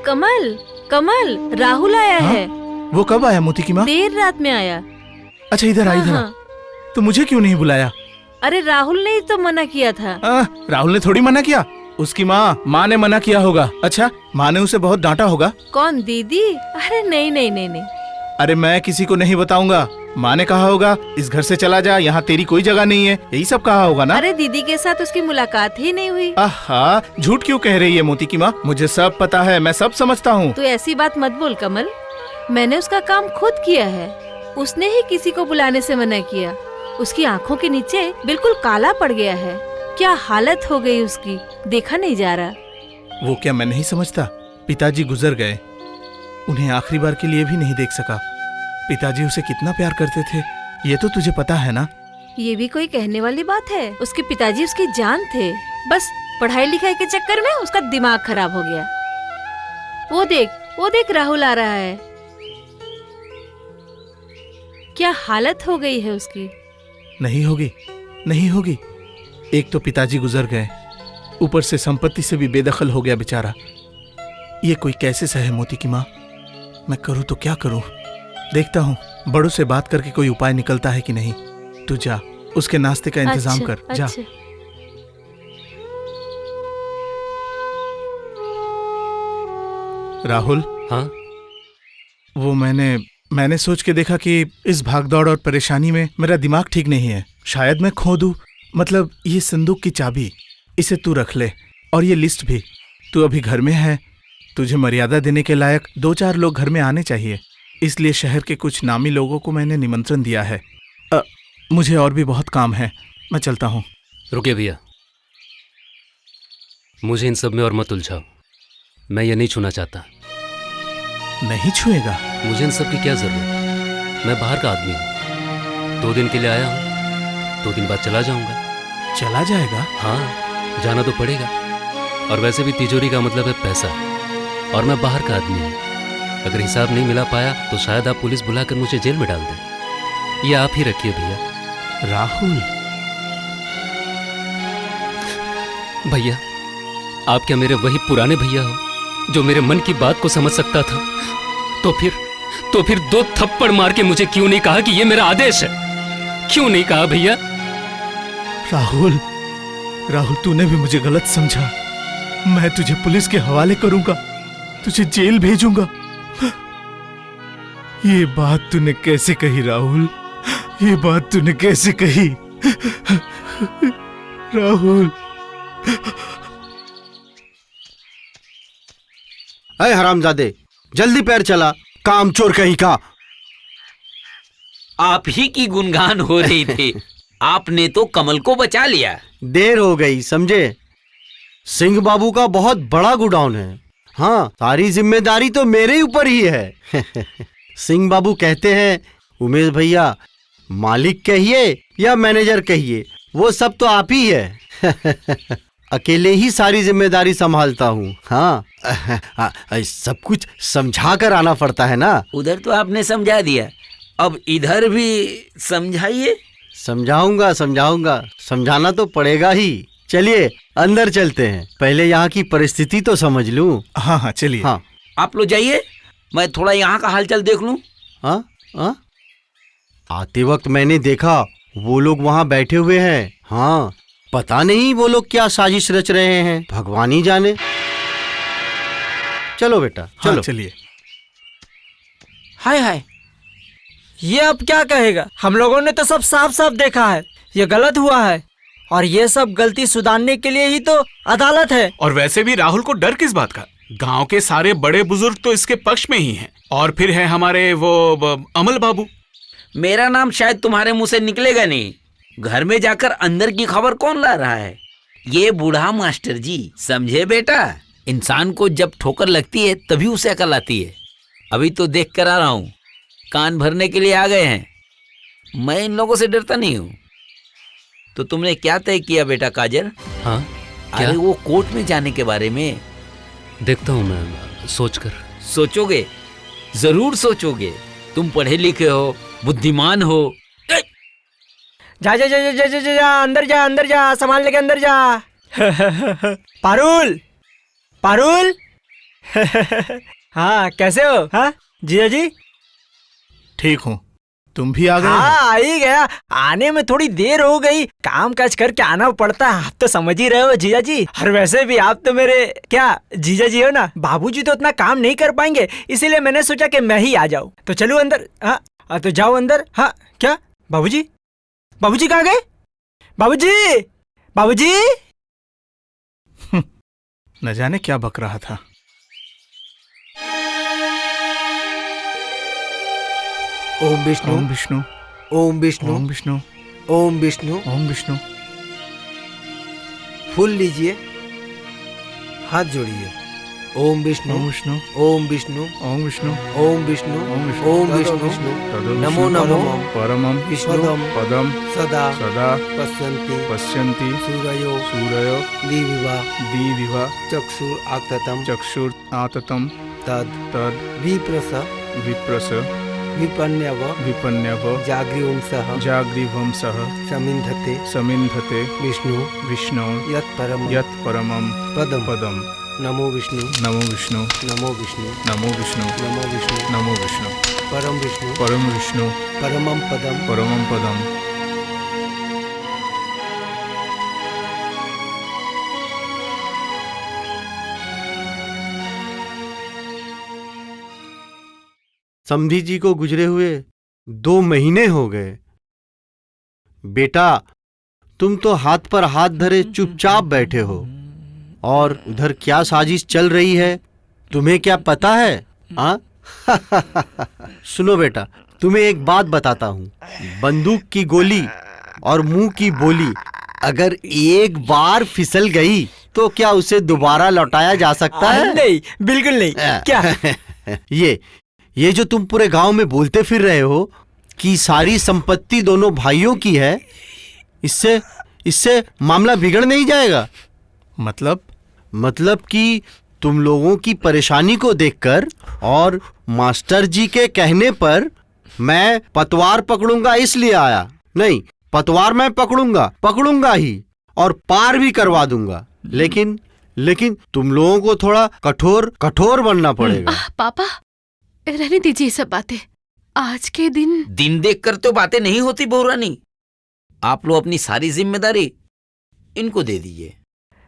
कमल कमल, राहुल आया है। वो कब आया मोती की माँ? देर रात में आया। अच्छा इधर आई। हाँ। तो मुझे क्यों नहीं बुलाया? अरे राहुल ने ही तो मना किया था। राहुल ने थोड़ी मना किया, उसकी माँ ने मना किया होगा। अच्छा, माँ ने उसे बहुत डांटा होगा। कौन, दीदी? अरे नहीं नहीं नहीं नहीं। अरे मैं किसी को नहीं बताऊंगा। माँ ने कहा होगा इस घर से चला जा, यहाँ तेरी कोई जगह नहीं है, यही सब कहा होगा ना। अरे दीदी के साथ उसकी मुलाकात ही नहीं हुई। आहा, झूठ क्यों कह रही है मोती की माँ? मुझे सब पता है, मैं सब समझता हूँ। तो ऐसी बात मत बोल कमल, मैंने उसका काम खुद किया है। उसने ही किसी को बुलाने से मना किया। उसकी आँखों के नीचे बिल्कुल काला पड़ गया है। क्या हालत हो गई उसकी, देखा नहीं जा रहा। वो क्या मैं नहीं समझता? पिताजी गुजर गए, उन्हें आखिरी बार के लिए भी नहीं देख सका। पिताजी उसे कितना प्यार करते थे, ये तो तुझे पता है ना। ये भी कोई कहने वाली बात है? उसके पिताजी उसकी जान थे, बस पढ़ाई लिखाई के चक्कर में उसका दिमाग खराब हो गया। वो देख राहुल आ रहा है। क्या हालत हो गई है उसकी। नहीं होगी, नहीं होगी। एक तो पिताजी गुजर गए, ऊपर से संपत्ति से भी बेदखल हो गया बेचारा। ये कोई कैसे सहे मोती की माँ? मैं करूँ तो क्या करूँ? देखता हूँ बड़ों से बात करके कोई उपाय निकलता है कि नहीं। तू जा, उसके नाश्ते का इंतजाम कर। जा। राहुल। हाँ? वो मैंने सोच के देखा कि इस भागदौड़ और परेशानी में मेरा दिमाग ठीक नहीं है। शायद मैं खो दूं। मतलब ये संदूक की चाबी, इसे तू रख ले, और ये लिस्ट भी। तू अभी घर में है, तुझे मर्यादा देने के लायक 2-4 लोग घर में आने चाहिए, इसलिए शहर के कुछ नामी लोगों को मैंने निमंत्रण दिया है। मुझे और भी बहुत काम है, मैं चलता हूँ। रुकिए भैया, मुझे इन सब में और मत उलझाओ। मैं ये नहीं छूना चाहता। नहीं छुएगा? मुझे इन सब की क्या जरूरत? मैं बाहर का आदमी हूँ, 2 दिन के लिए आया हूँ, 2 दिन बाद चला जाऊंगा। चला जाएगा? हाँ, जाना तो पड़ेगा। और वैसे भी तिजोरी का मतलब है पैसा, और मैं बाहर का आदमी हूँ। अगर हिसाब नहीं मिला पाया तो शायद आप पुलिस बुलाकर मुझे जेल में डाल दें। ये आप ही रखिए भैया। राहुल। भैया, आप क्या मेरे वही पुराने भैया हो जो मेरे मन की बात को समझ सकता था? तो फिर 2 थप्पड़ मार के मुझे क्यों नहीं कहा कि ये मेरा आदेश है? क्यों नहीं कहा भैया? राहुल, तूने भी मुझे गलत समझा। मैं तुझे पुलिस के हवाले करूंगा, तुझे जेल भेजूंगा। ये बात तूने कैसे कही राहुल? ये बात तूने कैसे कही? राहुल। अरे हरामजादे, जल्दी पैर चला, कामचोर कहीं का। आप ही की गुणगान हो रही थी, आपने तो कमल को बचा लिया। देर हो गई समझे। सिंह बाबू का बहुत बड़ा गोडाउन है। हाँ, सारी जिम्मेदारी तो मेरे ऊपर ही है। सिंह बाबू कहते हैं, उमेश भैया मालिक कहिए या मैनेजर कहिए, वो सब तो आप ही है। अकेले ही सारी जिम्मेदारी संभालता हूँ। हाँ, सब कुछ समझा कर आना पड़ता है ना। उधर तो आपने समझा दिया, अब इधर भी समझाइए। समझाऊंगा, समझाना तो पड़ेगा ही। चलिए अंदर चलते हैं, पहले यहाँ की परिस्थिति तो समझ लूं। हाँ चलिए। हाँ, आप लोग जाइए, मैं थोड़ा यहाँ का हालचाल देख लूं। हाँ, आते वक्त मैंने देखा वो लोग वहाँ बैठे हुए हैं। हाँ, पता नहीं वो लोग क्या साजिश रच रहे हैं, भगवान ही जाने। चलो बेटा, चलो। हाँ, चलिए। हाय, ये अब क्या कहेगा? हम लोगों ने तो सब साफ साफ देखा है, ये गलत हुआ है, और ये सब गलती सुधारने के लिए ही तो अदालत है। और वैसे भी राहुल को डर किस बात का? गांव के सारे बड़े बुजुर्ग तो इसके पक्ष में ही हैं। और फिर है हमारे वो अमल बाबू। मेरा नाम शायद तुम्हारे मुंह से निकलेगा नहीं। घर में जाकर अंदर की खबर कौन ला रहा है? ये बूढ़ा मास्टर जी। समझे बेटा, इंसान को जब ठोकर लगती है तभी उसे अकल आती है। अभी तो देख कर आ रहा हूँ, कान भरने के लिए आ गए हैं। मैं इन लोगों से डरता नहीं हूँ। तो तुमने क्या तय किया बेटा काजर? हाँ, अरे वो कोर्ट में जाने के बारे में। देखता हूँ मैं सोचकर। सोचोगे, जरूर सोचोगे। तुम पढ़े लिखे हो, बुद्धिमान हो। जा, अंदर जा, सामान लेके अंदर जा। पारुल, हाँ, कैसे हो? हाँ जीजा जी? ठीक हूँ। तुम भी आ गए? हाँ, आ ही गया। आने में थोड़ी देर हो गई, काम काज करके आना पड़ता है, आप तो समझ ही रहे हो जीजा जी। और वैसे भी आप तो मेरे क्या जीजा जी हो ना, बाबूजी तो उतना काम नहीं कर पाएंगे, इसीलिए मैंने सोचा कि मैं ही आ जाऊँ। तो चलो अंदर। हाँ तो जाओ अंदर। हाँ क्या बाबूजी? बाबूजी कहाँ गए? बाबूजी, बाबूजी। न जाने क्या बक रहा था। ओम विष्णु, ओम विष्णु, ओम विष्णु, ओम विष्णु, ओम विष्णु। ओम विष्णु। फूल लीजिए, हाथ जोड़िए। ओम विष्णु, ओम विष्णु, ओम विष्णु, ओम विष्णु, ओम विष्णु, ओम विष्णु, ओम विष्णु। तदो नमो विष्णु, नमो परमं विष्णु पदम सदा सदा पश्यन्ति पश्यन्ति सूरयो सूरयो दिविवा दिविवा चक्षुर आततम चक्षुर आततम तद तद विप्रस विप्रस विपन्यव विपन्यव जागृवंसः जाग्रीवंसः समिन्धते समिन्धते विष्णु विष्णु यत्परमं यत् परमं पदम। पदम। नमो विष्णु, नमो विष्णु, नमो विष्णु, नमो विष्णु, नमो विष्णु, नमो विष्णु, परम विष्णु, परम विष्णु, परमं पदम। परमं पदम। समधी जी को गुजरे हुए 2 महीने हो गए। बेटा, तुम तो हाथ पर हाथ धरे चुपचाप बैठे हो, और उधर क्या साजिश चल रही है तुम्हें क्या पता है? हाँ? सुनो बेटा, तुम्हें एक बात बताता हूँ। बंदूक की गोली और मुंह की बोली अगर एक बार फिसल गई तो क्या उसे दोबारा लौटाया जा सकता है? नहीं, बिल्कुल नहीं। क्या? ये जो तुम पूरे गांव में बोलते फिर रहे हो कि सारी संपत्ति दोनों भाइयों की है, इससे मामला बिगड़ नहीं जाएगा? मतलब कि तुम लोगों की परेशानी को देखकर और मास्टर जी के कहने पर मैं पतवार पकड़ूंगा इसलिए आया। नहीं, पतवार मैं पकड़ूंगा ही, और पार भी करवा दूंगा। लेकिन तुम लोगों को थोड़ा कठोर बनना पड़ेगा। पापा, रहने दीजिए ये सब बातें। आज के दिन देख कर तो बातें नहीं होती बहुरानी। आप लोग अपनी सारी जिम्मेदारी इनको दे दीजिए।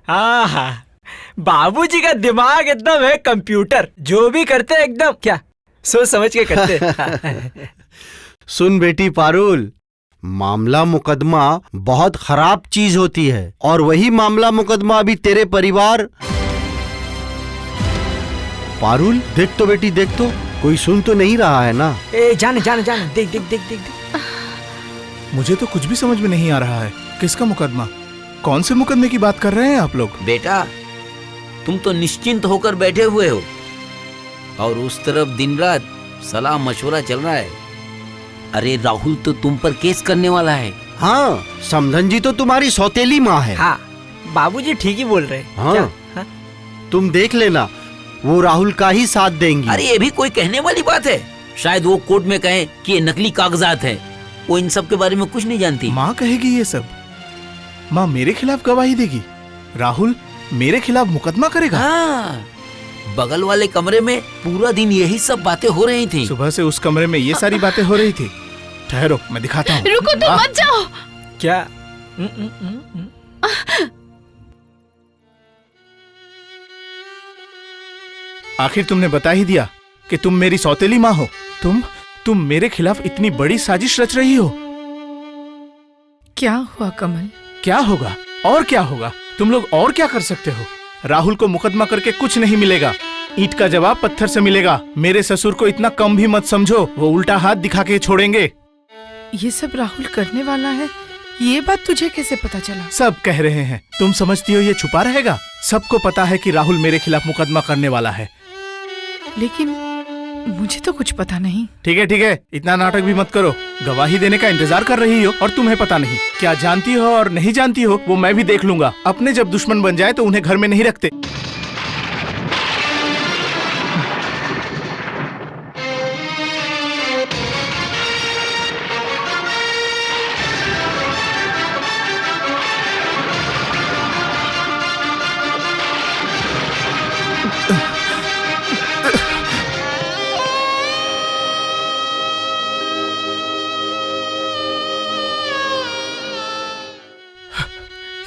हाँ, बाबूजी का दिमाग एकदम है कंप्यूटर, जो भी करते हैं एकदम क्या सोच समझ के करते। सुन बेटी पारुल, मामला मुकदमा बहुत खराब चीज होती है, और वही मामला मुकदमा अभी तेरे परिवार। पारुल, देख तो बेटी, देख तो, कोई सुन तो नहीं रहा है ना? जाने देख। मुझे तो कुछ भी समझ में नहीं आ रहा है। किसका मुकदमा? कौन से मुकदमे की बात कर रहे हैं आप लोग? बेटा, तुम तो निश्चिंत होकर बैठे हुए हो, और उस तरफ दिन रात सलाह मशवरा चल रहा है। अरे राहुल तो तुम पर केस करने वाला है। हाँ, समधन जी तो तुम्हारी सौतेली माँ है। हाँ, बाबूजी ठीक ही बोल रहे हैं। हाँ, क्या? हाँ? तुम देख लेना, वो राहुल का ही साथ देंगी। अरे ये भी कोई कहने वाली बात है? शायद वो कोर्ट में कहें कि ये नकली कागजात हैं। वो इन सब के बारे में कुछ नहीं जानती। माँ कहेगी ये सब? माँ मेरे खिलाफ गवाही देगी? राहुल मेरे खिलाफ मुकदमा करेगा? हाँ, बगल वाले कमरे में पूरा दिन यही सब बातें हो रही थी। सुबह से उस कमरे में ये सारी बातें हो रही थी। ठहरो, मैं दिखाता हूँ। रुको, तुम मत जाओ। क्या? आखिर तुमने बता ही दिया कि तुम मेरी सौतेली माँ हो। तुम मेरे खिलाफ इतनी बड़ी साजिश रच रही हो। क्या हुआ कमल? क्या होगा और क्या होगा? तुम लोग और क्या कर सकते हो? राहुल को मुकदमा करके कुछ नहीं मिलेगा। ईंट का जवाब पत्थर से मिलेगा। मेरे ससुर को इतना कम भी मत समझो, वो उल्टा हाथ दिखा के छोड़ेंगे। ये सब राहुल करने वाला है, ये बात तुझे कैसे पता चला? सब कह रहे हैं। तुम समझती हो ये छुपा रहेगा? सबको पता है कि राहुल मेरे खिलाफ मुकदमा करने वाला है। लेकिन मुझे तो कुछ पता नहीं। ठीक है, इतना नाटक भी मत करो। गवाही देने का इंतजार कर रही हो और तुम्हें पता नहीं। क्या जानती हो और नहीं जानती हो वो मैं भी देख लूंगा। अपने जब दुश्मन बन जाए तो उन्हें घर में नहीं रखते।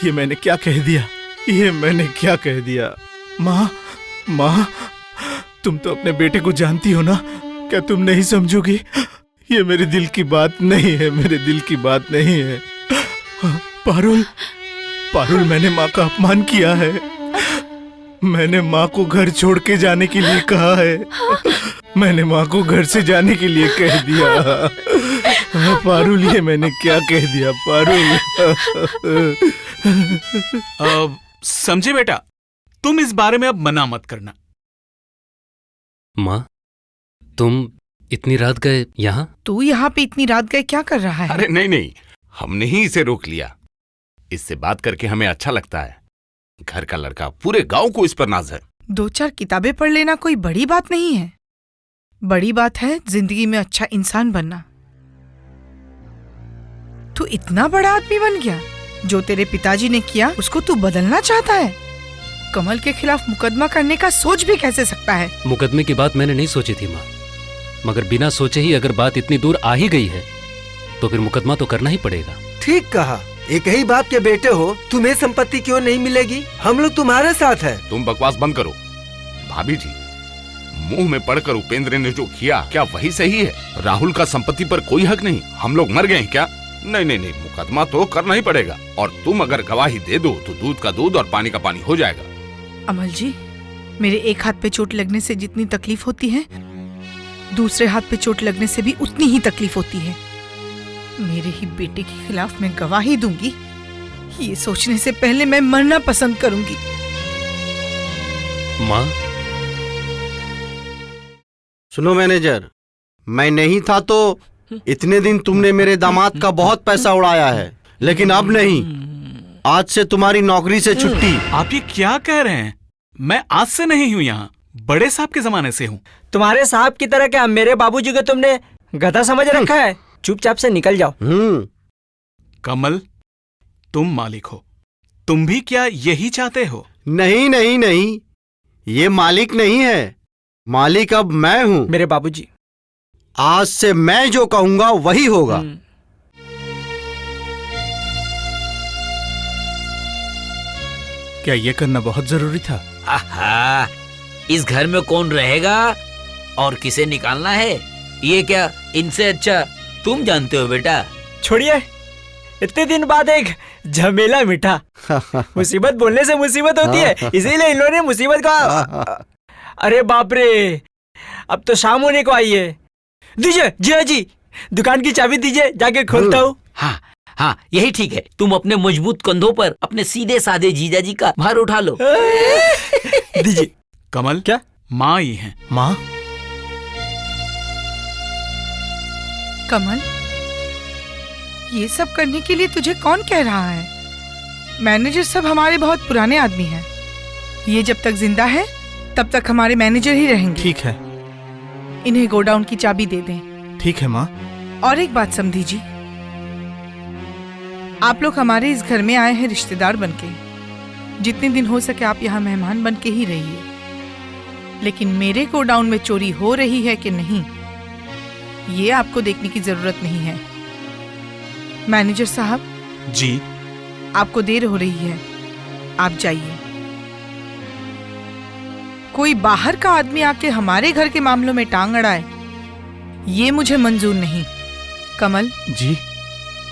ये मैंने क्या कह दिया, ये मैंने क्या कह दिया। माँ, माँ, तुम तो अपने बेटे को जानती हो ना, क्या तुम नहीं समझोगी? ये मेरे दिल की बात नहीं है, मेरे दिल की बात नहीं है। पारुल, पारुल, मैंने माँ का अपमान किया है। मैंने माँ को घर छोड़ के जाने के लिए कहा है। मैंने माँ को घर से जाने के लिए कह दिया। पारुल, ये मैंने क्या कह दिया पारुल? समझे बेटा, तुम इस बारे में अब मना मत करना। माँ, तुम इतनी रात गए यहाँ? तू यहाँ पे इतनी रात गए क्या कर रहा है? अरे नहीं नहीं, हमने ही इसे रोक लिया। इससे बात करके हमें अच्छा लगता है। घर का लड़का, पूरे गांव को इस पर नाज है। 2-4 किताबें पढ़ लेना कोई बड़ी बात नहीं है। बड़ी बात है जिंदगी में अच्छा इंसान बनना। तू इतना बड़ा आदमी बन गया, जो तेरे पिताजी ने किया उसको तू बदलना चाहता है। कमल के खिलाफ मुकदमा करने का सोच भी कैसे सकता है? मुकदमे की बात मैंने नहीं सोची थी माँ, मगर बिना सोचे ही अगर बात इतनी दूर आ ही गई है तो फिर मुकदमा तो करना ही पड़ेगा। ठीक कहा, एक ही बाप के बेटे हो, तुम्हें संपत्ति क्यों नहीं मिलेगी? हम लोग तुम्हारे साथ हैं। तुम बकवास बंद करो। भाभी जी, मुंह में पड़कर उपेंद्र ने जो किया, क्या वही सही है? राहुल का संपत्ति पर कोई हक नहीं? हम लोग मर गए हैं क्या? नहीं नहीं नहीं, मुकदमा तो करना ही पड़ेगा। और तुम अगर गवाही दे दो तो दूध का दूध और पानी का पानी हो जाएगा। अमल जी, मेरे एक हाथ पे चोट लगने से जितनी तकलीफ होती है, दूसरे हाथ पे चोट लगने से भी उतनी ही तकलीफ होती है। मेरे ही बेटे के खिलाफ मैं गवाही दूंगी, ये सोचने से पहले मैं मरना पसंद करूंगी। माँ, सुनो मैनेजर, मैं नहीं था तो इतने दिन तुमने मेरे दामाद का बहुत पैसा उड़ाया है, लेकिन अब नहीं। आज से तुम्हारी नौकरी से छुट्टी। आप ये क्या कह रहे हैं? मैं आज से नहीं हूँ यहाँ, बड़े साहब के जमाने से हूँ। तुम्हारे साहब की तरह क्या मेरे बाबूजी को तुमने गधा समझ रखा है? चुपचाप से निकल जाओ। कमल, तुम मालिक हो, तुम भी क्या यही चाहते हो? नहीं नहीं नहीं, ये मालिक नहीं है, मालिक अब मैं हूँ। मेरे बाबूजी, आज से मैं जो कहूंगा वही होगा। क्या ये करना बहुत जरूरी था? आहा, इस घर में कौन रहेगा और किसे निकालना है, ये क्या इनसे अच्छा तुम जानते हो बेटा। छोड़िए, इतने दिन बाद एक झमेला मिठा। मुसीबत बोलने से मुसीबत होती है, इसीलिए इन लोगों ने मुसीबत का। अरे बाप रे, अब तो शाम होने को आई है। दीजिए जिया जी, दुकान की चाबी दीजिए, जाके खोलता हूँ। हाँ हाँ, यही ठीक है। तुम अपने मजबूत कंधों पर अपने सीधे साधे जीजा जी का भार उठा लो। दीजिए। कमल, क्या? माँ ही है। माँ? कमल, ये सब करने के लिए तुझे कौन कह रहा है? मैनेजर सब हमारे बहुत पुराने आदमी हैं। ये जब तक जिंदा है तब तक हमारे मैनेजर ही रहेंगे। ठीक है। इन्हें गोडाउन की चाबी दे दें। ठीक है माँ। और एक बात समझी जी, आप लोग हमारे इस घर में आए हैं रिश्तेदार बनके। जितने दिन हो सके आप यहाँ मेहमान बनके ही रहिए, लेकिन मेरे गोडाउन में चोरी हो रही है कि नहीं, ये आपको देखने की जरूरत नहीं है। मैनेजर साहब जी, आपको देर हो रही है, आप जाइए। कोई बाहर का आदमी आके हमारे घर के मामलों में टांग अड़ाए, ये मुझे मंजूर नहीं। कमल जी,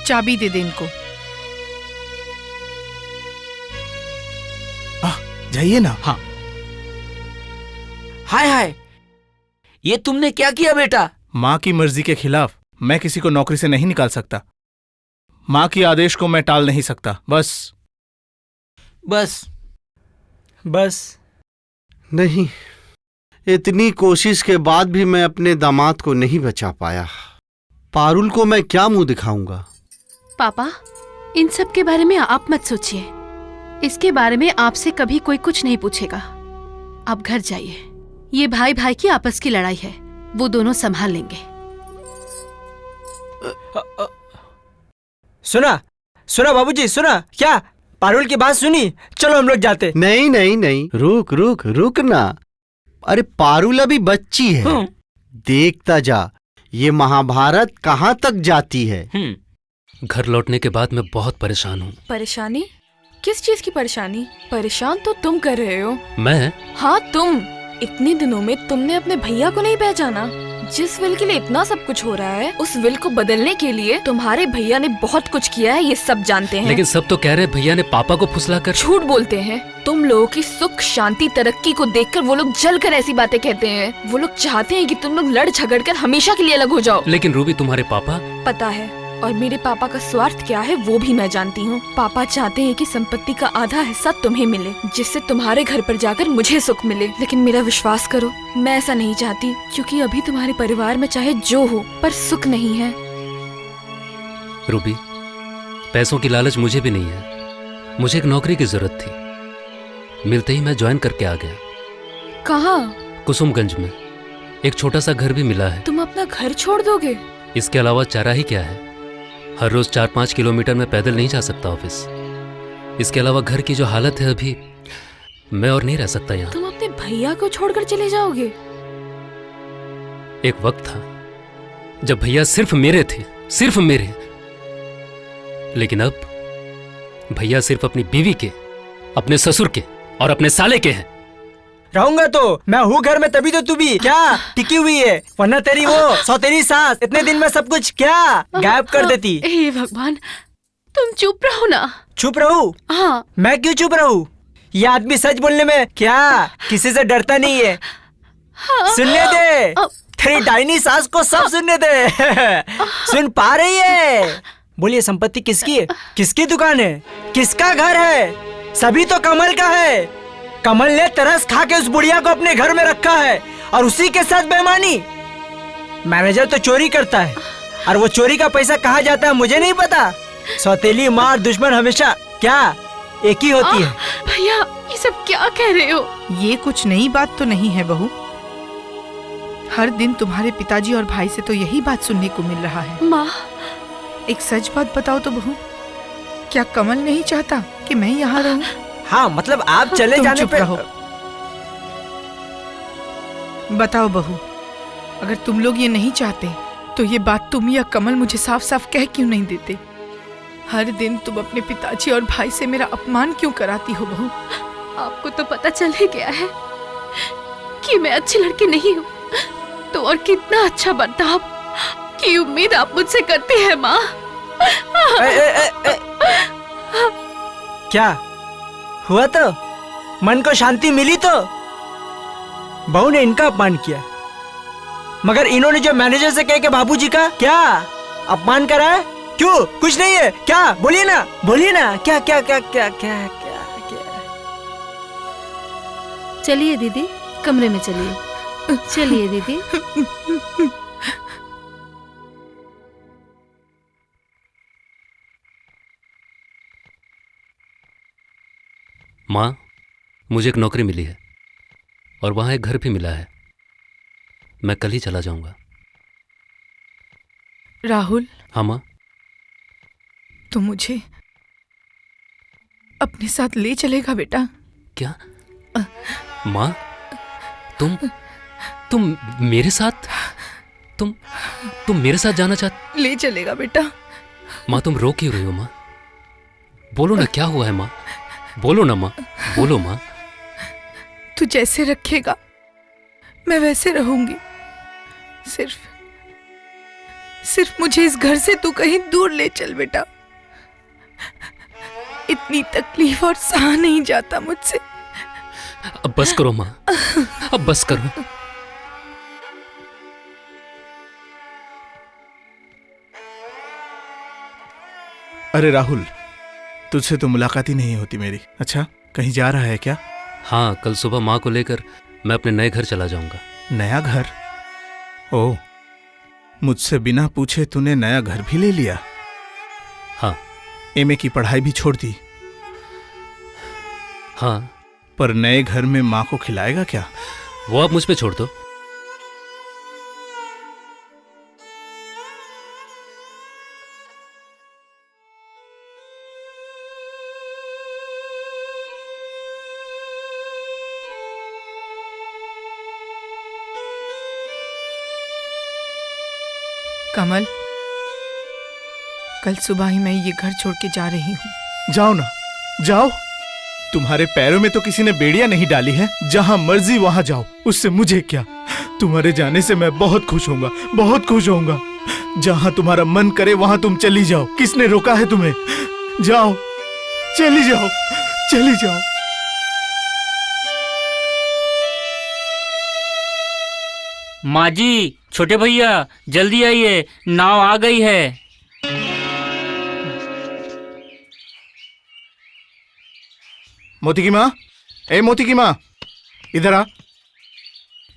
चाबी दे दे इनको। जाइए ना। हाँ। हाय हाय, ये तुमने क्या किया बेटा? माँ की मर्जी के खिलाफ मैं किसी को नौकरी से नहीं निकाल सकता। माँ के आदेश को मैं टाल नहीं सकता। बस बस बस। नहीं, इतनी कोशिश के बाद भी मैं अपने दामाद को नहीं बचा पाया। पारुल को मैं क्या मुंह दिखाऊंगा? पापा, इन सब के बारे में आप मत सोचिए। इसके बारे में आपसे कभी कोई कुछ नहीं पूछेगा। आप घर जाइए। ये भाई भाई की आपस की लड़ाई है, वो दोनों संभाल लेंगे। सुना सुना बाबूजी, सुना क्या? पारुल की बात सुनी? चलो हम लोग जाते। नहीं नहीं नहीं, रुक रुक रुक ना। अरे पारुल अभी बच्ची है, देखता जा ये महाभारत कहाँ तक जाती है। घर लौटने के बाद मैं बहुत परेशान हूँ। परेशानी? किस चीज की परेशानी? परेशान तो तुम कर रहे हो। मैं? हाँ तुम। इतने दिनों में तुमने अपने भैया को नहीं पहचाना। जिस विल के लिए इतना सब कुछ हो रहा है, उस विल को बदलने के लिए तुम्हारे भैया ने बहुत कुछ किया है, ये सब जानते हैं। लेकिन सब तो कह रहे भैया ने पापा को फुसलाकर। झूठ बोलते हैं। तुम लोगों की सुख शांति तरक्की को देखकर वो लोग जलकर ऐसी बातें कहते हैं। वो लोग चाहते हैं कि तुम लोग लड़ झगड़ कर हमेशा के लिए अलग हो जाओ। लेकिन रूबी, तुम्हारे पापा? पता है, और मेरे पापा का स्वार्थ क्या है वो भी मैं जानती हूँ। पापा चाहते हैं कि संपत्ति का आधा हिस्सा तुम्हें मिले, जिससे तुम्हारे घर पर जाकर मुझे सुख मिले। लेकिन मेरा विश्वास करो, मैं ऐसा नहीं चाहती, क्योंकि अभी तुम्हारे परिवार में चाहे जो हो पर सुख नहीं है। रूबी, पैसों की लालच मुझे भी नहीं है। मुझे एक नौकरी की जरूरत थी। मिलते ही मैं ज्वाइन करके आ गया। कहाँ? कुसुमगंज में। एक छोटा सा घर भी मिला है। तुम अपना घर छोड़ दोगे? इसके अलावा चारा ही क्या है। हर रोज 4-5 किलोमीटर में पैदल नहीं जा सकता ऑफिस। इसके अलावा घर की जो हालत है अभी, मैं और नहीं रह सकता यहाँ। तुम अपने भैया को छोड़कर चले जाओगे? एक वक्त था जब भैया सिर्फ मेरे थे, सिर्फ मेरे। लेकिन अब भैया सिर्फ अपनी बीवी के, अपने ससुर के और अपने साले के हैं। रहूंगा तो मैं हूँ घर में, तभी तो तू भी क्या टिकी हुई है, वरना तेरी वो सौतेली सास इतने दिन में सब कुछ क्या गायब कर देती। हे भगवान, तुम चुप रहो ना। चुप रहूं? हाँ। मैं क्यों चुप रहूं? ये आदमी सच बोलने में क्या किसी से डरता नहीं है। हाँ। सुनने दे, तेरी डाइनी सास को सब सुनने दे। सुन पा रही है? बोलिए, संपत्ति किसकी है? किसकी दुकान है? किसका घर है? सभी तो कमल का है। कमल ने तरस खा के उस बुढ़िया को अपने घर में रखा है, और उसी के साथ बेईमानी। मैनेजर तो चोरी करता है, और वो चोरी का पैसा कहाँ जाता है मुझे नहीं पता। सौतेली माँ और दुश्मन हमेशा क्या एक ही होती है। भैया, ये सब क्या कह रहे हो? ये कुछ नई बात तो नहीं है बहू। हर दिन तुम्हारे पिताजी और भाई से तो यही बात सुनने को मिल रहा है। माँ, एक सच बात बताओ तो बहू, क्या कमल नहीं चाहता कि मैं यहाँ रहूं? हाँ, मतलब आप चले जाने पे। रहो। बताओ बहू, अगर तुम लोग ये नहीं चाहते तो ये बात तुम या कमल मुझे साफ साफ कह क्यों नहीं देते? हर दिन तुम अपने पिताजी और भाई से मेरा अपमान क्यों कराती हो बहू? आपको तो पता चल ही गया है कि मैं अच्छी लड़की नहीं हूँ, तो और कितना अच्छा बर्ताव की उम्मीद आप मुझसे करती है माँ। क्या हुआ? तो मन को शांति मिली तो बहू ने इनका अपमान किया, मगर इन्होंने जो मैनेजर से कह के बाबूजी का क्या अपमान करा है? क्यों? कुछ नहीं है क्या? बोलिए ना, बोलिए ना। क्या क्या क्या क्या क्या क्या क्या? चलिए दीदी, कमरे में चलिए। चलिए दीदी। माँ, मुझे एक नौकरी मिली है और वहां एक घर भी मिला है। मैं कल ही चला जाऊंगा। राहुल। हाँ माँ। तो मुझे अपने साथ ले चलेगा बेटा? क्या? माँ, तुम मेरे साथ? तुम मेरे साथ जाना चाहती? ले चलेगा बेटा? माँ, तुम रो क्यों रही हो? माँ बोलो ना, क्या हुआ है? माँ बोलो ना, माँ बोलो। माँ, तू जैसे रखेगा मैं वैसे रहूंगी। सिर्फ मुझे इस घर से तू कहीं दूर ले चल बेटा। इतनी तकलीफ और सहा नहीं जाता मुझसे। अब बस करो माँ, अब बस करो। अरे राहुल, तुझसे तो मुलाकात ही नहीं होती मेरी। अच्छा, कहीं जा रहा है क्या? हाँ, कल सुबह माँ को लेकर मैं अपने नए घर चला जाऊंगा। नया घर? ओह, मुझसे बिना पूछे तूने नया घर भी ले लिया? हाँ। एमए की पढ़ाई भी छोड़ दी? हाँ। पर नए घर में माँ को खिलाएगा क्या? वो आप मुझ पे छोड़ दो। कमल, कल सुबह ही मैं ये घर छोड़ के जा रही हूँ। जाओ ना, जाओ। तुम्हारे पैरों में तो किसी ने बेड़ियां नहीं डाली है, जहां मर्जी वहां जाओ, उससे मुझे क्या। तुम्हारे जाने से मैं बहुत खुश होऊंगा, बहुत खुश होऊंगा। जहां तुम्हारा मन करे वहां तुम चली जाओ, किसने रोका है तुम्हें? जाओ, चली जाओ, चली जाओ। माँ जी, छोटे भैया जल्दी आइए, नाव आ गई है। मोती की माँ, ए मोती की माँ, इधर आ।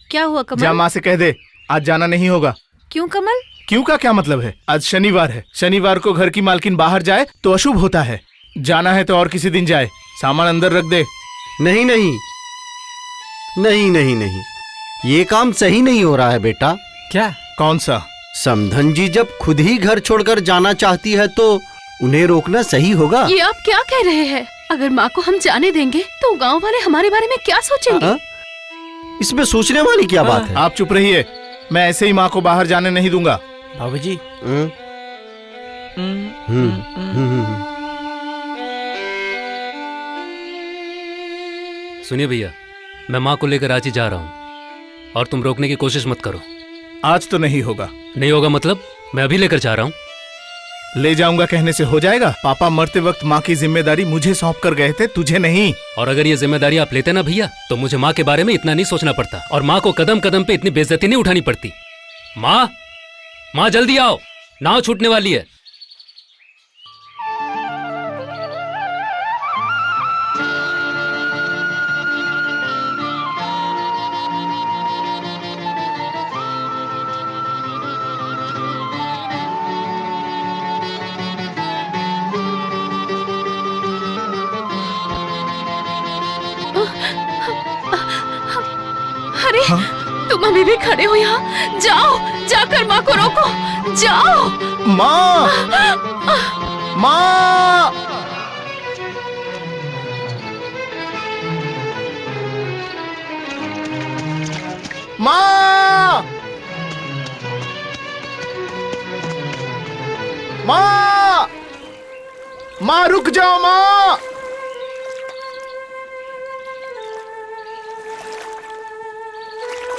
क्या हुआ कमल? जा माँ से कह दे आज जाना नहीं होगा। क्यों कमल? क्यों का क्या मतलब है? आज शनिवार है, शनिवार को घर की मालकिन बाहर जाए तो अशुभ होता है। जाना है तो और किसी दिन जाए, सामान अंदर रख दे। नहीं नहीं नहीं नहीं नहीं, ये काम सही नहीं हो रहा है बेटा। क्या? कौन सा? समधन जी जब खुद ही घर छोड़कर जाना चाहती है तो उन्हें रोकना सही होगा। ये आप क्या कह रहे हैं? अगर माँ को हम जाने देंगे तो गांव वाले हमारे बारे में क्या सोचेंगे? इसमें सोचने वाली क्या बात है? आप चुप रहिए, मैं ऐसे ही माँ को बाहर जाने नहीं दूंगा। बाबूजी। सुनिए भैया, मैं माँ को लेकर आज ही जा रहा हूँ और तुम रोकने की कोशिश मत करो। आज तो नहीं होगा। नहीं होगा मतलब? मैं अभी लेकर जा रहा हूँ। ले जाऊंगा कहने से हो जाएगा? पापा मरते वक्त माँ की जिम्मेदारी मुझे सौंप कर गए थे, तुझे नहीं। और अगर ये जिम्मेदारी आप लेते ना भैया, तो मुझे माँ के बारे में इतना नहीं सोचना पड़ता और माँ को कदम कदम पे इतनी बेइज्जती नहीं उठानी पड़ती। माँ, माँ जल्दी आओ, नाव छूटने वाली है। अरे तुम अभी भी खड़े हो यहाँ? जाओ, जाकर माँ को रोको, जाओ। माँ, माँ, माँ, माँ, माँ रुक जाओ माँ।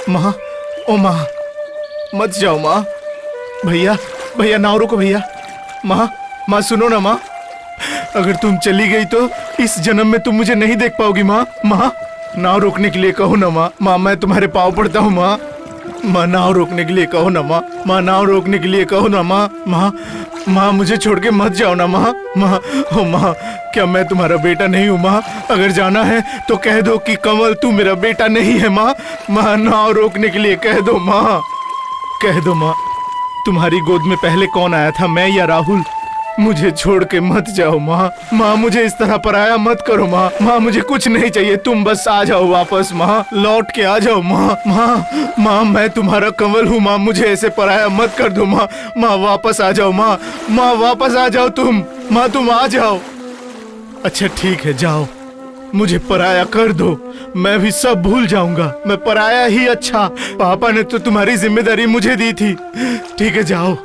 माँ, ओ माँ, मत जाओ माँ। भैया, भैया नाव रोको भैया। माँ, माँ सुनो ना माँ, अगर तुम चली गई तो इस जन्म में तुम मुझे नहीं देख पाओगी माँ। माँ, नाव रोकने के लिए कहो ना माँ। माँ मैं तुम्हारे पाँव पड़ता हूँ माँ। माँ नाव रोकने के लिए कहो ना माँ। माँ नाव रोकने के लिए कहो ना माँ। माँ, माँ मुझे छोड़ के मत जाओ ना माँ। माँ, ओ माँ, क्या मैं तुम्हारा बेटा नहीं हूँ माँ? अगर जाना है तो कह दो कि कमल तू मेरा बेटा नहीं है माँ। माँ नाव रोकने के लिए कह दो माँ, कह दो माँ। तुम्हारी गोद में पहले कौन आया था, मैं या राहुल? मुझे छोड़ के मत जाओ माँ। माँ मुझे इस तरह पराया मत करो माँ। माँ मुझे कुछ नहीं चाहिए, तुम बस आ जाओ वापस माँ, लौट के आ जाओ माँ। माँ, माँ मैं तुम्हारा कमल हूँ माँ, मुझे ऐसे पराया मत कर दो माँ। माँ वापस आ जाओ माँ। माँ वापस आ जाओ तुम। माँ तुम आ जाओ। अच्छा ठीक है जाओ, मुझे पराया कर दो, मैं भी सब भूल जाऊंगा। मैं पराया ही अच्छा। पापा ने तो तुम्हारी जिम्मेदारी मुझे दी थी। ठीक है जाओ,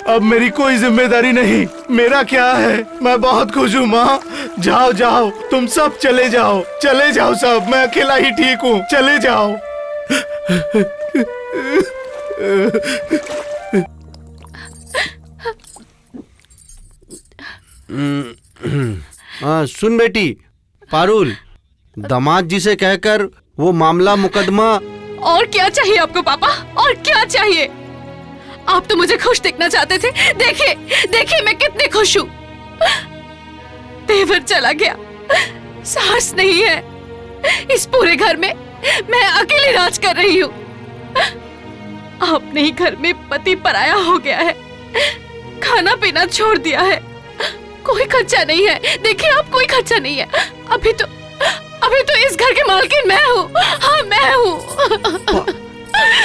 अब मेरी कोई जिम्मेदारी नहीं। मेरा क्या है, मैं बहुत खुश हूँ माँ। जाओ जाओ, तुम सब चले जाओ, चले जाओ सब, मैं अकेला ही ठीक हूँ, चले जाओ। सुन बेटी पारुल, दामाद जी से कहकर वो मामला मुकदमा। और क्या चाहिए आपको पापा, और क्या चाहिए? आप तो मुझे खुश दिखना चाहते थे। देखिए देखिए मैं कितनी खुश हूँ। तेवर चला गया, सास नहीं है, इस पूरे घर में मैं अकेली राज कर रही हूँ। अपने ही घर में पति पराया हो गया है, खाना पीना छोड़ दिया है, कोई खर्चा नहीं है। देखिए आप, कोई खर्चा नहीं है। अभी तो इस घर के मालकिन मैं हूँ। हाँ मैं हूँ।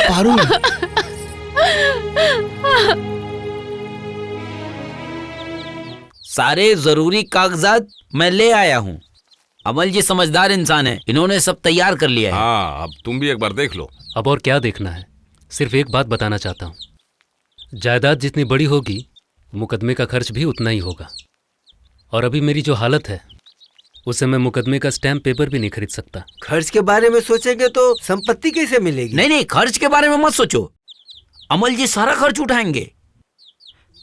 पारुल, सारे जरूरी कागजात मैं ले आया हूँ। अमल जी समझदार इंसान है, इन्होंने सब तैयार कर लिया है। हाँ, अब तुम भी एक बार देख लो। अब और क्या देखना है, सिर्फ एक बात बताना चाहता हूँ, जायदाद जितनी बड़ी होगी मुकदमे का खर्च भी उतना ही होगा। और अभी मेरी जो हालत है उसे मैं मुकदमे का स्टैम्प पेपर भी नहीं खरीद सकता। खर्च के बारे में सोचेंगे तो संपत्ति कैसे मिलेगी? नहीं नहीं, खर्च के बारे में मत सोचो, अमल जी सारा खर्च उठाएंगे।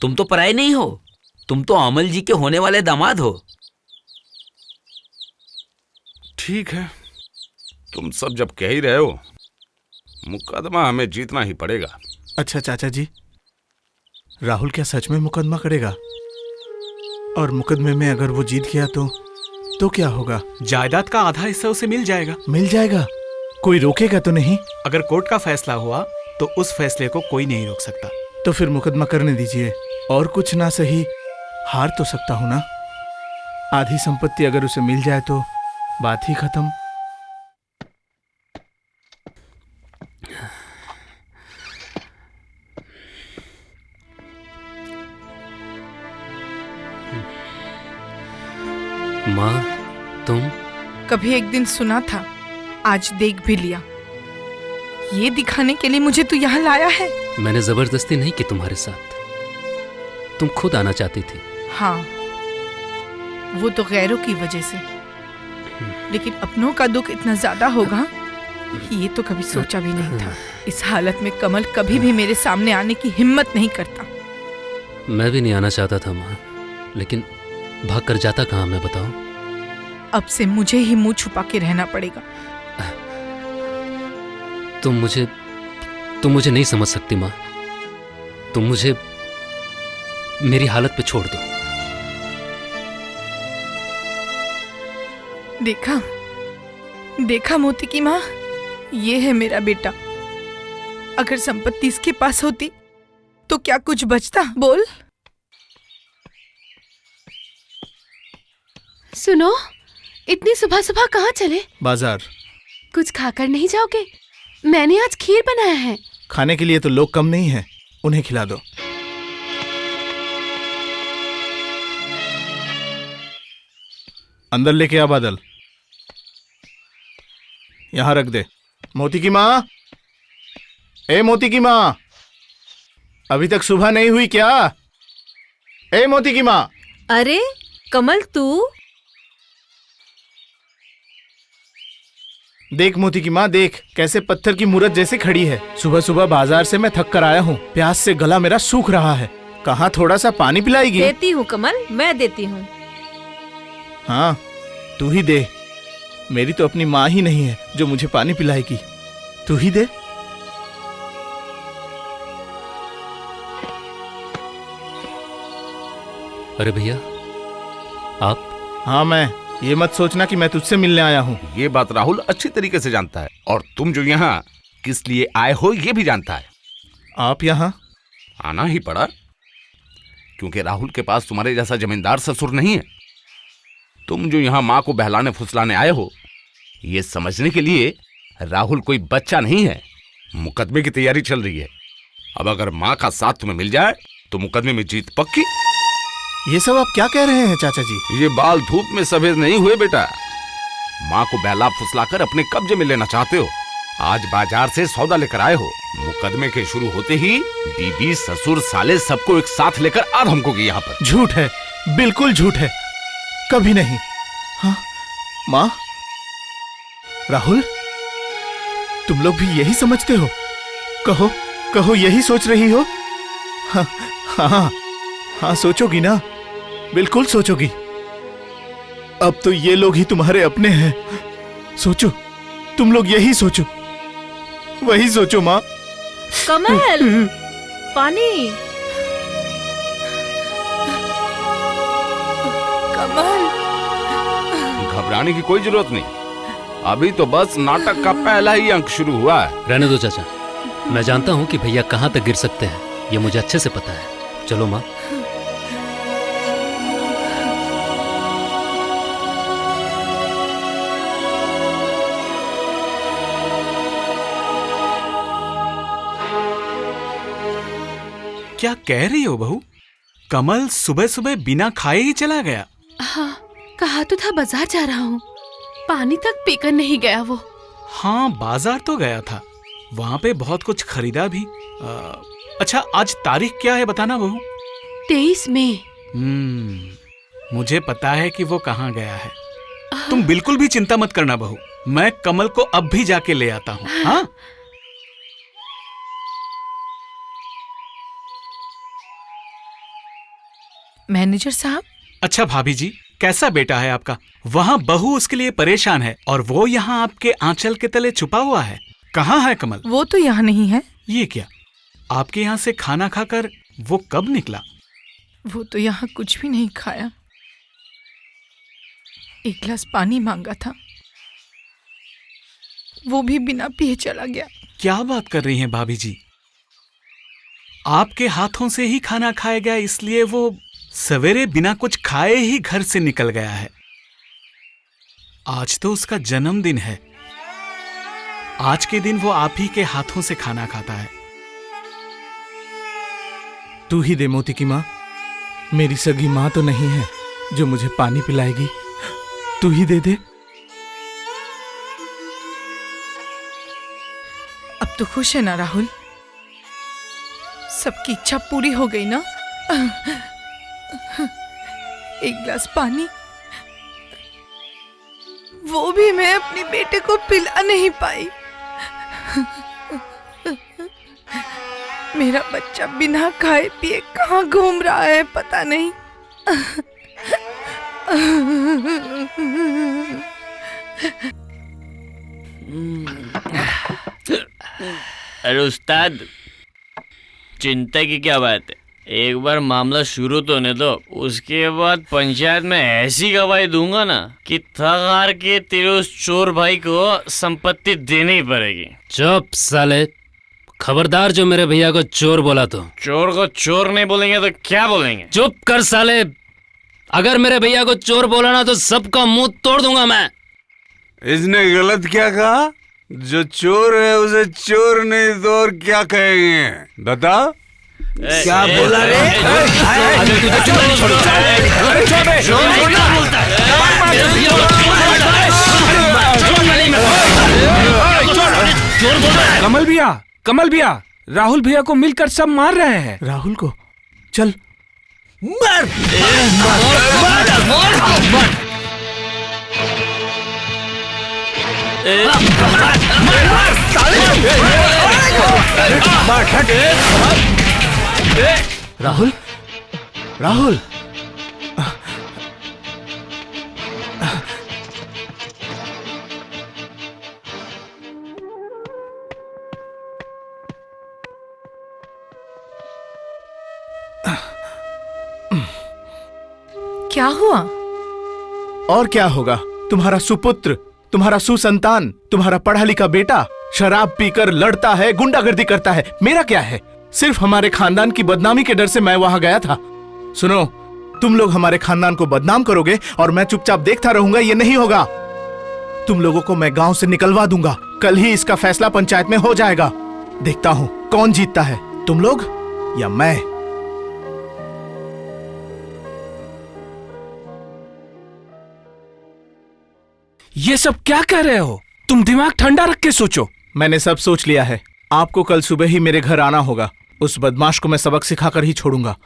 तुम तो पराये नहीं हो, तुम तो अमल जी के होने वाले दामाद हो। ठीक है, तुम सब जब कह ही रहे हो, मुकदमा हमें जीतना ही पड़ेगा। अच्छा चाचा जी, राहुल क्या सच में मुकदमा करेगा? और मुकदमे में अगर वो जीत गया तो क्या होगा? जायदाद का आधा हिस्सा उसे मिल जाएगा। मिल जाएगा? कोई रोकेगा तो नहीं? अगर कोर्ट का फैसला हुआ तो उस फैसले को कोई नहीं रोक सकता। तो फिर मुकदमा करने दीजिए, और कुछ ना सही हार तो सकता हूं ना। आधी संपत्ति अगर उसे मिल जाए तो बात ही खत्म। माँ, तुम कभी एक दिन सुना था, आज देख भी लिया। ये दिखाने के लिए मुझे तू यहाँ लाया है? मैंने जबरदस्ती नहीं की तुम्हारे साथ, तुम खुद आना चाहती थी। हाँ, वो तो गैरों की वजह से, लेकिन अपनों का दुख इतना ज्यादा होगा ये तो कभी सोचा भी नहीं था। इस हालत में कमल कभी भी मेरे सामने आने की हिम्मत नहीं करता। मैं भी नहीं आना चाहता था माँ, लेकिन भाग कर जाता कहाँ मैं, बताओ। अब से मुझे ही मुंह छुपा के रहना पड़ेगा। तुम मुझे नहीं समझ सकती माँ। तुम मुझे मेरी हालत पे छोड़ दो। देखा मोती की माँ, ये है मेरा बेटा। अगर संपत्ति इसके पास होती तो क्या कुछ बचता? बोल। सुनो, इतनी सुबह सुबह कहाँ चले? बाजार। कुछ खाकर नहीं जाओगे? मैंने आज खीर बनाया है। खाने के लिए तो लोग कम नहीं है, उन्हें खिला दो। अंदर लेके आ बादल, यहां रख दे। मोती की माँ, ए मोती की माँ, अभी तक सुबह नहीं हुई क्या? ए मोती की माँ। अरे कमल, तू देख मोती की माँ, देख कैसे पत्थर की मूरत जैसे खड़ी है। सुबह सुबह बाजार से मैं थक कर आया हूँ, प्यास से गला मेरा सूख रहा है। कहाँ थोड़ा सा पानी पिलाएगी? देती हूँ कमल, मैं देती हूँ। हाँ, तू ही दे। मेरी तो अपनी माँ ही नहीं है जो मुझे पानी पिलाएगी, तू ही दे। अरे भैया, आप? हाँ मैं। ये मत सोचना कि मैं तुझसे मिलने आया हूँ। ये बात राहुल अच्छी तरीके से जानता है, और तुम जो यहाँ किस लिए आए हो ये भी जानता है। आप यहाँ आना ही पड़ा क्योंकि राहुल के पास तुम्हारे जैसा जमींदार ससुर नहीं है। तुम जो यहाँ माँ को बहलाने फुसलाने आए हो, ये समझने के लिए राहुल कोई बच्चा नहीं है। मुकदमे की तैयारी चल रही है। अब अगर माँ का साथ तुम्हें मिल जाए तो मुकदमे में जीत पक्की। ये सब आप क्या कह रहे हैं चाचा जी? ये बाल धूप में सफेद नहीं हुए बेटा। माँ को बहला फुसलाकर अपने कब्जे में लेना चाहते हो। आज बाजार से सौदा लेकर आए हो। मुकदमे के शुरू होते ही बीबी, ससुर, साले सबको एक साथ लेकर आ धमकोगे यहाँ पर। झूठ है, बिल्कुल झूठ है, कभी नहीं। हाँ माँ, राहुल, तुम लोग भी यही समझते हो? कहो कहो, यही सोच रही हो? हाँ हाँ हाँ, सोचोगी ना, बिल्कुल सोचोगी। अब तो ये लोग ही तुम्हारे अपने हैं। सोचो, तुम लोग यही सोचो, वही सोचो माँ। कमल, पानी। कमल, घबराने की कोई जरूरत नहीं, अभी तो बस नाटक का पहला ही अंक शुरू हुआ है। रहने दो चाचा, मैं जानता हूँ कि भैया कहाँ तक गिर सकते हैं, ये मुझे अच्छे से पता है। चलो माँ। क्या कह रही हो बहू? कमल सुबह सुबह बिना खाए ही चला गया? हाँ, कहा तो था बाजार जा रहा हूँ, पानी तक पीकर नहीं गया वो। हाँ, बाजार तो गया था, वहाँ पे बहुत कुछ खरीदा भी। अच्छा, आज तारीख क्या है बताना बहू? 23 मई। मुझे पता है कि वो कहाँ गया है। तुम बिल्कुल भी चिंता मत करना बहू, मैं कमल को अब भी जाके ले आता हूँ। हाँ, मैनेजर साहब, अच्छा भाभी जी, कैसा बेटा है आपका? वहाँ बहू उसके लिए परेशान है और वो यहाँ आपके आंचल के तले छुपा हुआ है। कहाँ है कमल? वो तो यहाँ नहीं है। ये क्या, आपके यहाँ से खाना खाकर वो कब निकला? वो तो यहाँ कुछ भी नहीं खाया, एक गिलास पानी मांगा था, वो भी बिना पिए चला गया। क्या बात कर रही हैं भाभी जी? आपके हाथों से ही खाना खाया गया, इसलिए वो सवेरे बिना कुछ खाए ही घर से निकल गया है। आज तो उसका जन्मदिन है। आज के दिन वो आप ही के हाथों से खाना खाता है। तू ही दे मोती की माँ, मेरी सगी माँ तो नहीं है जो मुझे पानी पिलाएगी। तू ही दे दे। अब तो खुश है ना राहुल? सबकी इच्छा पूरी हो गई ना? एक गिलास पानी, वो भी मैं अपने बेटे को पिला नहीं पाई। मेरा बच्चा बिना खाए पिए कहाँ घूम रहा है पता नहीं। अरे उस्ताद, चिंता की क्या बात है, एक बार मामला शुरू तो होने दो, उसके बाद पंचायत में ऐसी गवाही दूंगा ना कि थक हार के तेरे उस चोर भाई को संपत्ति देनी ही पड़ेगी। चुप साले, खबरदार जो मेरे भैया को चोर बोला तो। चोर को चोर नहीं बोलेंगे तो क्या बोलेंगे? चुप कर साले, अगर मेरे भैया को चोर बोला ना तो सबका मुंह तोड़ दूंगा मैं। इसने गलत क्या कहा? जो चोर है उसे चोर नहीं तो और क्या कहेंगे? बता। क्या बोला रे? कमल भैया, राहुल भैया को मिलकर सब मार रहे हैं। राहुल को? चल मर। राहुल, राहुल, क्या हुआ? और क्या होगा? तुम्हारा सुपुत्र, तुम्हारा सुसंतान, तुम्हारा पढ़ा लिखा बेटा शराब पीकर लड़ता है, गुंडागर्दी करता है। मेरा क्या है? सिर्फ हमारे खानदान की बदनामी के डर से मैं वहां गया था। सुनो, तुम लोग हमारे खानदान को बदनाम करोगे और मैं चुपचाप देखता रहूंगा, ये नहीं होगा। तुम लोगों को मैं गांव से निकलवा दूंगा। कल ही इसका फैसला पंचायत में हो जाएगा। देखता हूं कौन जीतता है, तुम लोग या मैं। ये सब क्या कह रहे हो? तुम दिमाग ठंडा रख के सोचो। मैंने सब सोच लिया है। आपको कल सुबह ही मेरे घर आना होगा। उस बदमाश को मैं सबक सिखाकर ही छोड़ूंगा।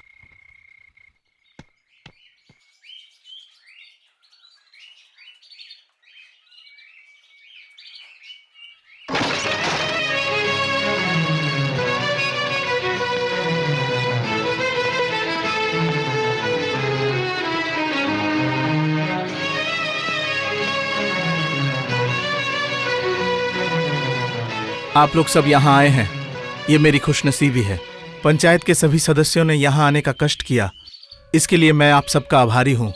आप लोग सब यहाँ आए हैं, ये मेरी खुशनसीबी है। पंचायत के सभी सदस्यों ने यहाँ आने का कष्ट किया, इसके लिए मैं आप सबका आभारी हूँ।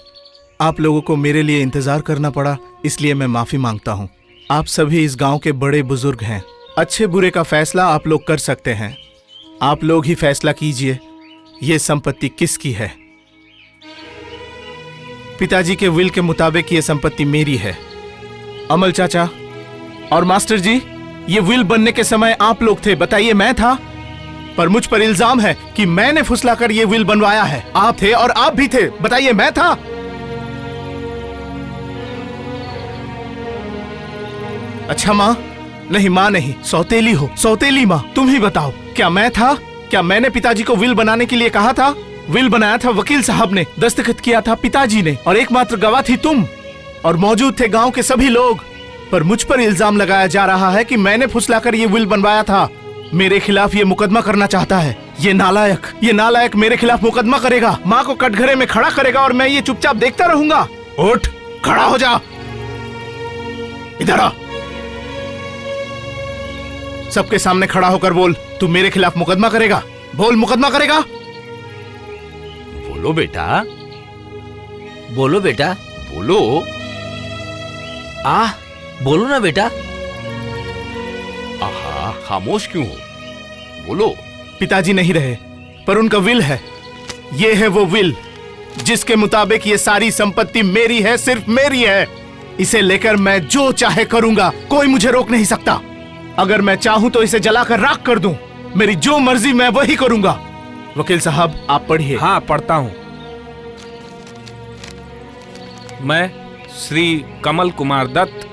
आप लोगों को मेरे लिए इंतजार करना पड़ा, इसलिए मैं माफी मांगता हूँ। आप सभी इस गांव के बड़े बुजुर्ग हैं। अच्छे बुरे का फैसला आप लोग कर सकते हैं। आप लोग ही फैसला कीजिए, ये संपत्ति किसकी है। पिताजी के विल के मुताबिक ये संपत्ति मेरी है। अमल चाचा और मास्टर जी, ये विल बनने के समय आप लोग थे, बताइए मैं था? पर मुझ पर इल्जाम है कि मैंने फुसलाकर ये विल बनवाया है। आप थे और आप भी थे, बताइए मैं था? अच्छा माँ? नहीं माँ नहीं, सौतेली हो, सौतेली माँ, तुम ही बताओ, क्या मैं था? क्या मैंने पिताजी को विल बनाने के लिए कहा था? विल बनाया था वकील साहब ने, दस्तखत किया था पिताजी ने, और एकमात्र गवाह थी तुम। और मौजूद थे गांव के सभी लोग, पर मुझ पर इल्जाम लगाया जा रहा है कि मैंने फुसलाकर ये विल बनवाया था। मेरे खिलाफ ये मुकदमा करना चाहता है। ये नालायक मेरे खिलाफ मुकदमा करेगा, माँ को कटघरे में खड़ा करेगा और मैं ये चुपचाप देखता रहूंगा। उठ, खड़ा हो जा, इधर आ। सबके सामने खड़ा होकर बोल, तू मेरे खिलाफ मुकदमा करेगा? बोल, मुकदमा करेगा? बोलो बेटा, बोलो बेटा, बोलो। बोलो ना बेटा। आहा, खामोश क्यों हो? बोलो। पिताजी नहीं रहे, पर उनका विल है। ये है वो विल जिसके मुताबिक ये सारी संपत्ति मेरी है, सिर्फ मेरी है। इसे लेकर मैं जो चाहे करूंगा, कोई मुझे रोक नहीं सकता। अगर मैं चाहूं तो इसे जलाकर राख कर दूं। मेरी जो मर्जी मैं वही करूंगा। वकील साहब, आप पढ़िए। हाँ, पढ़ता हूं। मैं श्री कमल कुमार दत्त,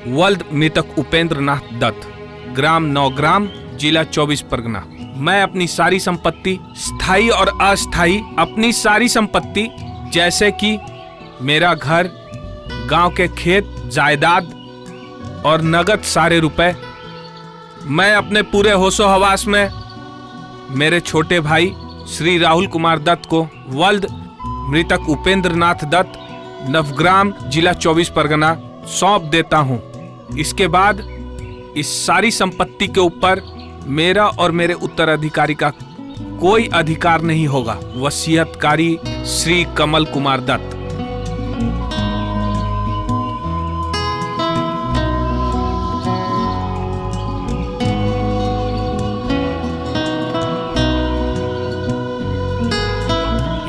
वल्द मृतक उपेंद्र नाथ दत्त, ग्राम नौग्राम, जिला 24 परगना। मैं अपनी सारी संपत्ति, स्थायी और अस्थायी, अपनी सारी संपत्ति जैसे कि मेरा घर, गांव के खेत, जायदाद और नगद सारे रुपए, मैं अपने पूरे होशो हवास में मेरे छोटे भाई श्री राहुल कुमार दत्त को, वल्द मृतक उपेंद्र नाथ दत्त, नवग्राम, जिला 24 परगना, सौंप देता हूं। इसके बाद इस सारी संपत्ति के ऊपर मेरा और मेरे उत्तराधिकारी का कोई अधिकार नहीं होगा। वसीयतकारी श्री कमल कुमार दत्त।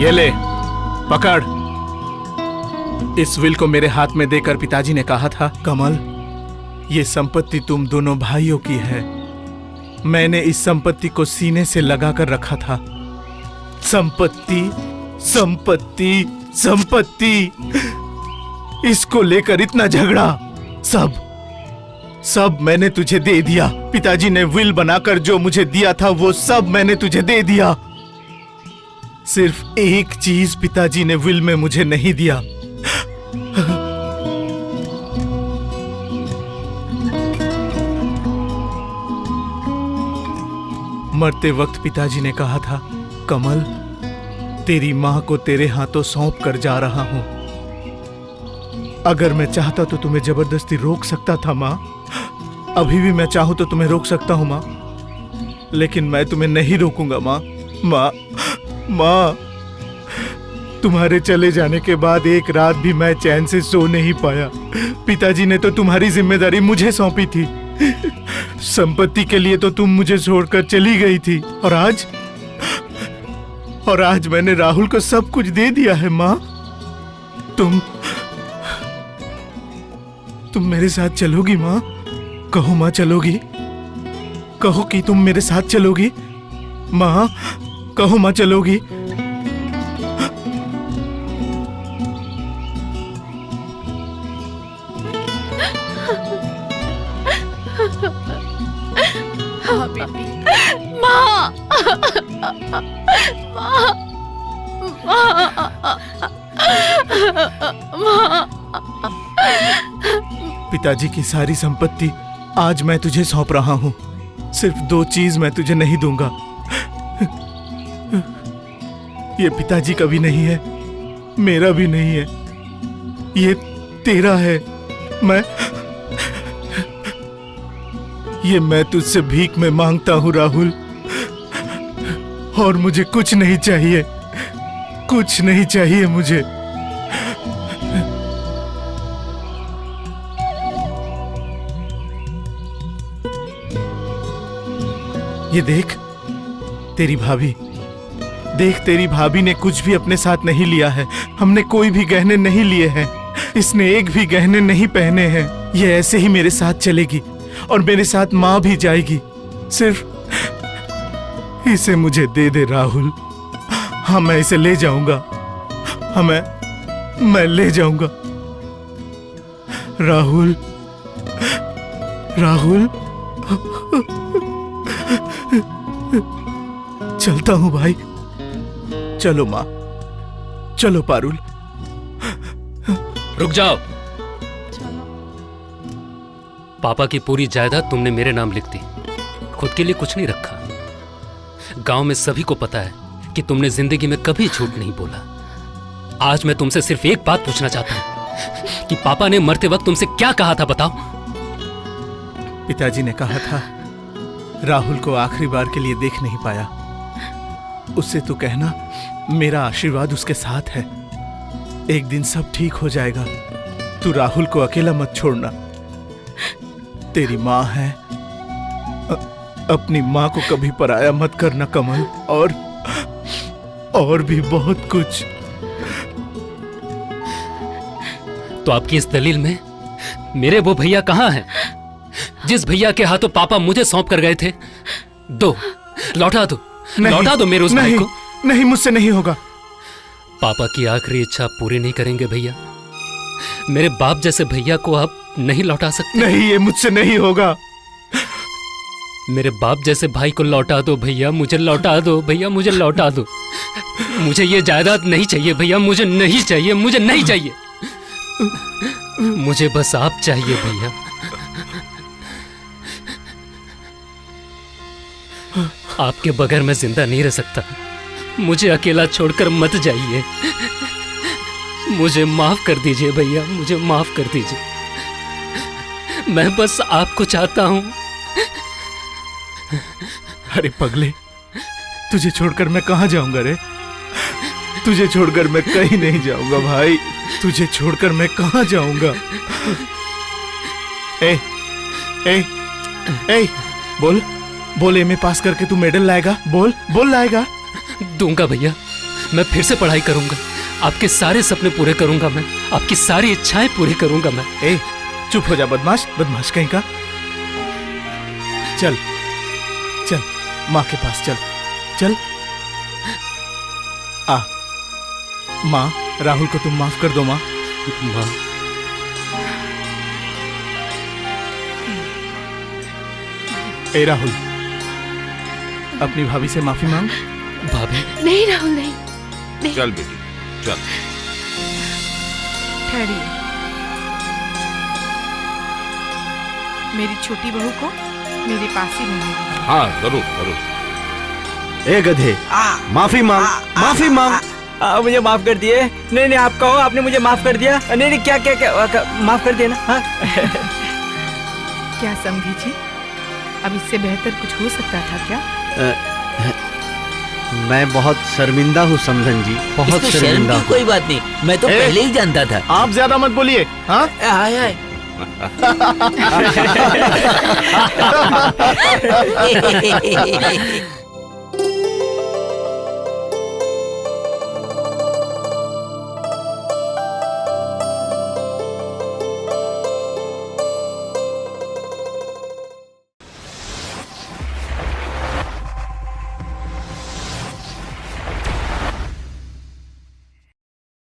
ये ले, पकड़। इस विल को मेरे हाथ में देकर पिताजी ने कहा था, कमल, ये संपत्ति तुम दोनों भाइयों की है। मैंने इस संपत्ति को सीने से लगाकर रखा था। संपत्ति, संपत्ति, संपत्ति, इसको लेकर इतना झगड़ा, सब मैंने तुझे दे दिया। पिताजी ने विल बनाकर जो मुझे दिया था वो सब मैंने तुझे दे दिया। सिर्फ एक चीज पिताजी ने विल में मुझे नहीं दिया। मरते वक्त पिताजी ने कहा था, कमल, तेरी मां को तेरे हाथों सौंप कर जा रहा हूं। अगर मैं चाहता तो तुम्हें जबरदस्ती रोक सकता था मां। अभी भी मैं चाहूं तो तुम्हें रोक सकता हूं मां, लेकिन मैं तुम्हें नहीं रोकूंगा मां। मां, तुम्हारे चले जाने के बाद एक रात भी मैं चैन से सो नहीं पाया। पिताजी ने तो तुम्हारी जिम्मेदारी मुझे सौंपी थी। संपत्ति के लिए तो तुम मुझे छोड़कर चली गई थी, और आज मैंने राहुल को सब कुछ दे दिया है मां। तुम मेरे साथ चलोगी मां? कहो मां, चलोगी? कहो कि तुम मेरे साथ चलोगी मां? कहो मां, चलोगी? हाँ बेटी। माँ, पिताजी की सारी संपत्ति आज मैं तुझे सौंप रहा हूं। सिर्फ दो चीज मैं तुझे नहीं दूंगा। ये पिताजी का भी नहीं है, मेरा भी नहीं है, ये तेरा है। मैं तुझसे भीख में मांगता हूं राहुल, और मुझे कुछ नहीं चाहिए, कुछ नहीं चाहिए मुझे। ये देख तेरी भाभी, तेरी भाभी ने कुछ भी अपने साथ नहीं लिया है। हमने कोई भी गहने नहीं लिए हैं। इसने एक भी गहने नहीं पहने हैं। ये ऐसे ही मेरे साथ चलेगी और मेरे साथ माँ भी जाएगी। सिर्फ इसे मुझे दे दे राहुल। हाँ, मैं इसे ले जाऊंगा। हाँ, मैं ले जाऊंगा। राहुल, राहुल, चलता हूं भाई। चलो माँ, चलो पारुल। रुक जाओ। पापा की पूरी जायदाद तुमने मेरे नाम लिख दी, खुद के लिए कुछ नहीं रखा। गांव में सभी को पता है कि तुमने जिंदगी में कभी झूठ नहीं बोला। आज मैं तुमसे सिर्फ एक बात पूछना चाहता हूं कि पापा ने मरते वक्त तुमसे क्या कहा था, बताओ। पिताजी ने कहा था राहुल को आखिरी बार के लिए देख नहीं पाया, उससे तो कहना मेरा आशीर्वाद उसके साथ है, एक दिन सब ठीक हो जाएगा, तू राहुल को अकेला मत छोड़ना। तेरी माँ है, अपनी माँ को कभी पराया मत करना कमल। और भी बहुत कुछ। तो आपकी इस दलील में मेरे वो भैया कहाँ हैं जिस भैया के हाथों पापा मुझे सौंप कर गए थे? दो, लौटा दो, लौटा दो मेरे उस भाई को। नहीं, मुझसे नहीं होगा। पापा की आखिरी इच्छा पूरी नहीं करेंगे भैया? मेरे बाप जैसे भैया को आप नहीं लौटा सकते? नहीं, ये मुझसे नहीं होगा। मेरे बाप जैसे भाई को लौटा दो भैया, मुझे लौटा दो भैया, मुझे लौटा दो। मुझे ये जायदाद नहीं चाहिए भैया, मुझे नहीं चाहिए, मुझे नहीं चाहिए। मुझे बस आप चाहिए भैया। आपके बगैर मैं जिंदा नहीं रह सकता। मुझे अकेला छोड़कर मत जाइए। मुझे माफ कर दीजिए भैया, मुझे माफ कर दीजिए। मैं बस आपको चाहता हूं। अरे पगले, तुझे छोड़कर मैं कहां जाऊंगा रे? तुझे छोड़कर मैं कहीं नहीं जाऊंगा भाई, तुझे छोड़कर मैं कहां जाऊंगा? ए, ए, ए, बोल बोल, एमए पास करके तू मेडल लाएगा? बोल लाएगा? दूंगा भैया, मैं फिर से पढ़ाई करूंगा, आपके सारे सपने पूरे करूंगा, मैं आपकी सारी इच्छाएं पूरी करूंगा मैं। ए, चुप हो जा बदमाश, बदमाश कहीं का। चल चल माँ के पास चल, चल। आ माँ, राहुल को तुम माफ कर दो माँ। माँ, ए राहुल, अपनी भाभी से माफी मांग। भाभी? नहीं राहुल, नहीं। चल बेटी, चल। ठहरिए, मेरी छोटी बहू को मेरे पास ही रहने दीजिए। हाँ जरूर जरूर। ए गधे, माफी मांग, माफी मांग। मुझे माफ कर दिए। नहीं, आप कहो, आपने मुझे माफ कर दिया। नहीं, क्या माफ कर दिया ना? हाँ। क्या समझी जी, अब इससे बेहतर कुछ हो सकता था क्या? मैं बहुत शर्मिंदा हूँ समधन जी, बहुत शर्मिंदा हूँ। कोई बात नहीं, मैं तो पहले ही जानता था। आप ज्यादा मत बोलिए। हाँ, हाय